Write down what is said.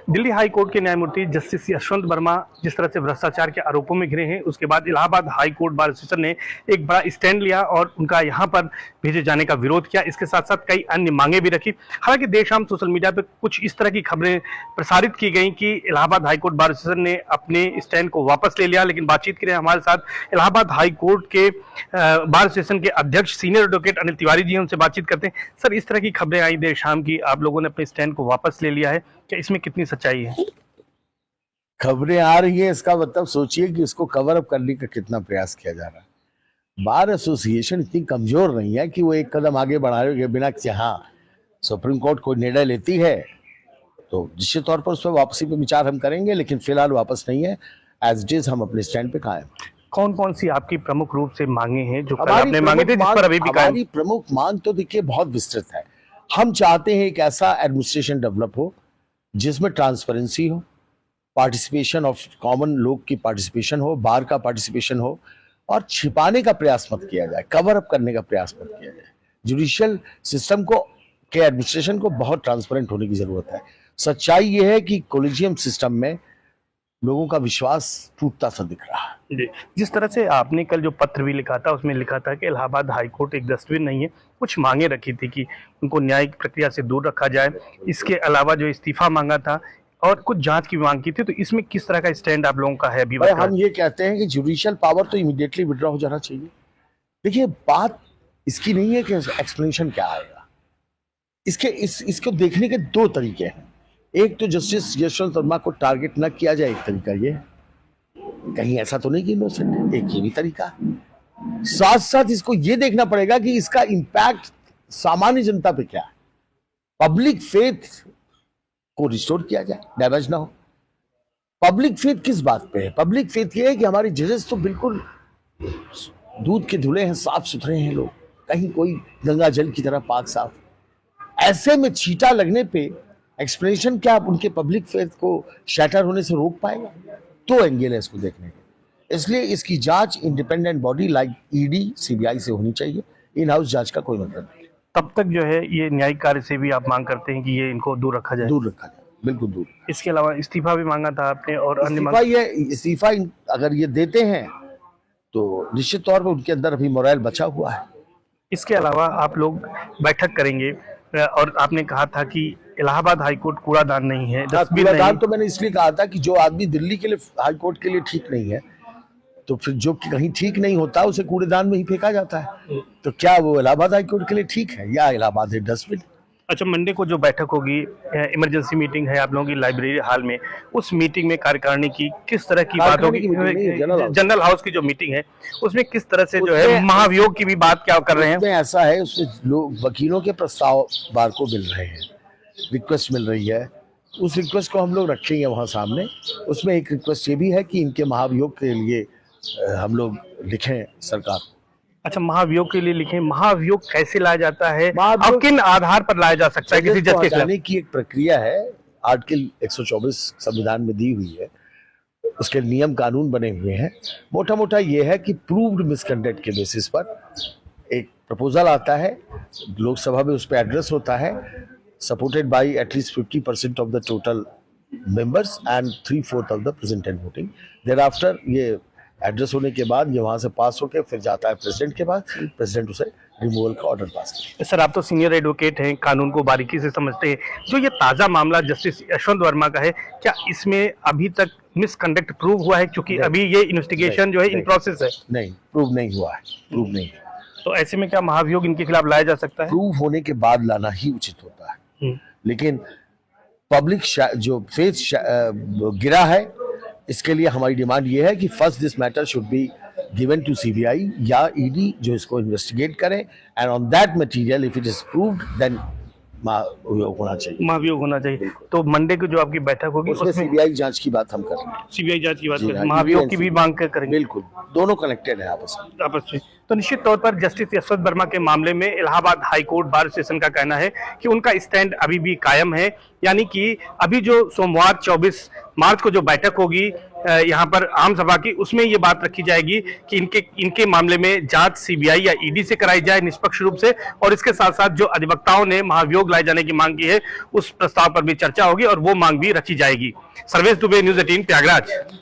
Delhi high court के न्यायमूर्ति justice Yashwant Verma जिस तरह से भ्रष्टाचार के आरोपों में घिरे हैं, उसके बाद Allahabad high court bar association ने एक बड़ा स्टैंड लिया और उनका यहां पर भेजे जाने का विरोध किया। इसके साथ साथ कई अन्य मांगे भी रखी। हालांकि देर शाम सोशल मीडिया पर कुछ इस तरह की खबरें प्रसारित की गई कि Allahabad high court bar association ने अपने स्टैंड को वापस ले लिया। लेकिन बातचीत के लिए हमारे साथ इलाहाबाद हाई कोर्ट के बार एसोसिएशन के अध्यक्ष सीनियर एडवोकेट अनिल तिवारी जी, उनसे बातचीत करते हैं। सर, इस तरह की खबरें आई देर शाम की, आप लोगों ने अपने स्टैंड को वापस ले लिया है, क्या इसमें कितनी सच्चाई है? खबरें आ रही है, इसका मतलब सोचिए कि इसको कवर अप करने का कितना प्रयास किया जा रहा है। बार एसोसिएशन इतनी कमजोर नहीं है कि वो एक कदम आगे बढ़ाए के बिना, हाँ सुप्रीम कोर्ट कोई निर्णय लेती है तो निश्चित तौर पर उस पर वापसी पे विचार हम करेंगे, लेकिन फिलहाल वापस नहीं है। एज इट इज हम अपने स्टैंड पे कायम। कौन कौन सी आपकी प्रमुख रूप से मांगे हैं जो आपने मांगे थे, जिस पर अभी भी हमारी प्रमुख मांग तो देखिए बहुत विस्तृत है। हम चाहते हैं एक ऐसा एडमिनिस्ट्रेशन डेवलप हो जिसमें ट्रांसपेरेंसी हो, पार्टिसिपेशन ऑफ कॉमन लोग की पार्टिसिपेशन हो, बार का पार्टिसिपेशन हो, और छिपाने का प्रयास मत किया जाए, कवर अप करने का प्रयास मत किया जाए। जुडिशियल सिस्टम को के एडमिनिस्ट्रेशन को बहुत ट्रांसपेरेंट होने की जरूरत है। सच्चाई ये है कि कॉलेजियम सिस्टम में लोगों का विश्वास टूटता सा दिख रहा है। जी, जिस तरह से आपने कल जो पत्र भी लिखा था उसमें लिखा था कि इलाहाबाद हाई कोर्ट एक डस्टबिन नहीं है, कुछ मांगे रखी थी कि उनको न्यायिक प्रक्रिया से दूर रखा जाए। इसके अलावा जो इस्तीफा मांगा था और कुछ जांच की मांग की थी, तो इसमें किस तरह का स्टैंड आप लोगों का है अभी? हम ये कहते हैं कि जुडिशियल पावर तो इमीडिएटली विड्रॉ हो जाना चाहिए। देखिए, बात इसकी नहीं है कि एक्सप्लेनेशन क्या आएगा। इसको देखने के दो तरीके हैं। एक तो जस्टिस यशवंत वर्मा को टारगेट न किया जाए, एक तरीका ये, कहीं ऐसा तो नहीं कि इनोसेंट है, एक ये भी तरीका है। साथ साथ इसको ये देखना पड़ेगा कि इसका इंपैक्ट सामान्य जनता पे क्या है। पब्लिक फेथ को रिस्टोर किया जाए, डैमेज ना हो। पब्लिक फेथ किस बात पे है? पब्लिक फेथ ये है कि हमारे जजेस तो बिल्कुल दूध के धुले हैं, साफ सुथरे हैं लोग, कहीं कोई गंगा जल की तरह पाक साफ। ऐसे में छींटा लगने पे एक्सप्लेनेशन क्या आप उनके पब्लिक फेथ को शैटर होने से रोक पाएगा? तो एंगल है इसको देखने के। इसलिए इसकी जांच independent body like ED, CBI से होनी चाहिए। इन हाउस जांच का कोई मतलब नहीं। तब तक जो है ये न्यायिक कार्य से भी आप मांग करते हैं कि ये इनको दूर रखा जाए? दूर रखा जाए, बिल्कुल दूर। इसके अलावा इस्तीफा भी मांगा था आपने और अन्य इस्तीफा अगर ये देते हैं तो निश्चित तौर पर उनके अंदर अभी मोरल बचा हुआ है। इसके अलावा आप लोग बैठक करेंगे और आपने कहा था कि इलाहाबाद हाईकोर्ट कूड़ादान नहीं है, कूड़ादान तो मैंने इसलिए कहा था कि जो आदमी दिल्ली के लिए हाईकोर्ट के लिए ठीक नहीं है, तो फिर जो कहीं ठीक नहीं होता उसे कूड़ेदान में ही फेंका जाता है। तो क्या वो इलाहाबाद हाईकोर्ट के लिए ठीक है या इलाहाबाद है डस्टबिन? अच्छा, मंडे को जो बैठक होगी, इमरजेंसी मीटिंग है आप लोगों की लाइब्रेरी हॉल में, उस मीटिंग में कार्यकारिणी की किस तरह की बात होगी? जनरल हाउस की जो मीटिंग है उसमें किस तरह से जो है महाभियोग की भी बात क्या कर रहे हैं? ऐसा है, उसमें लोग वकीलों के प्रस्ताव बार को मिल रहे हैं, रिक्वेस्ट मिल रही है। उस रिक्वेस्ट को हम लोग रखेंगे वहाँ सामने। उसमें एक रिक्वेस्ट ये भी है कि इनके महाभियोग के लिए हम लोग लिखें सरकार। अच्छा, महाभियोग के लिए लिखें। महाभियोग कैसे लाया जाता है और किन आधार पर लाया जा सकता है? किसी जज के खिलाफ की एक प्रक्रिया है, आर्टिकल 124 संविधान में दी हुई है, उसके नियम कानून बने हुए हैं। मोटा मोटा ये है कि प्रूव्ड मिसकंडक्ट के बेसिस पर एक प्रपोजल आता है, लोकसभा में उस पर एड्रेस होता है, supported by at least 50% of the total members and 3/4 of the present and voting. Thereafter ये एड्रेस होने के बाद ये वहां से पास होकर फिर जाता है प्रेसिडेंट के पास। प्रेसिडेंट उसे रिमूवल का ऑर्डर पास करता है। सर, आप तो सीनियर एडवोकेट हैं, कानून को बारीकी से समझते हैं। जो ये ताजा मामला जस्टिस यशवंत वर्मा का है, क्या इसमें अभी तक मिसकंडक्ट प्रूव हुआ है? क्योंकि अभी ये इन्वेस्टिगेशन जो है इन प्रोसेस है। नहीं, प्रूव नहीं हुआ है, प्रूव नहीं। तो ऐसे में क्या महाभियोग इनके खिलाफ लाया जा सकता है? प्रूव होने के बाद लाना ही उचित होता है। लेकिन पब्लिक जो फेथ गिरा है, इसके लिए हमारी डिमांड ये है कि first this matter should be given to CBI या ईडी, जो इसको इन्वेस्टिगेट करे, and on that material if it is proved then महाभियोग होना चाहिए। महाभियोग होना चाहिए। तो मंडे को जो आपकी बैठक होगी उसमें सीबीआई जांच की बात हम कर रहे हैं। सीबीआई जांच की बात करें, महाभियोग की भी मांग करेंगे। बिल्कुल, दोनों कनेक्टेड है आपस में। तो निश्चित तौर पर जस्टिस यशवंत वर्मा के मामले में Allahabad high court bar association का कहना है कि उनका स्टैंड अभी भी कायम है। यानी कि अभी जो सोमवार 24 मार्च को जो बैठक होगी यहाँ पर आम सभा की, उसमें ये बात रखी जाएगी कि इनके मामले में जांच सीबीआई या ईडी से कराई जाए निष्पक्ष रूप से, और इसके साथ साथ जो अधिवक्ताओं ने महाभियोग लाए जाने की मांग की है उस प्रस्ताव पर भी चर्चा होगी और वो मांग भी रखी जाएगी। सर्वेश दुबे, न्यूज़ 18, प्रयागराज।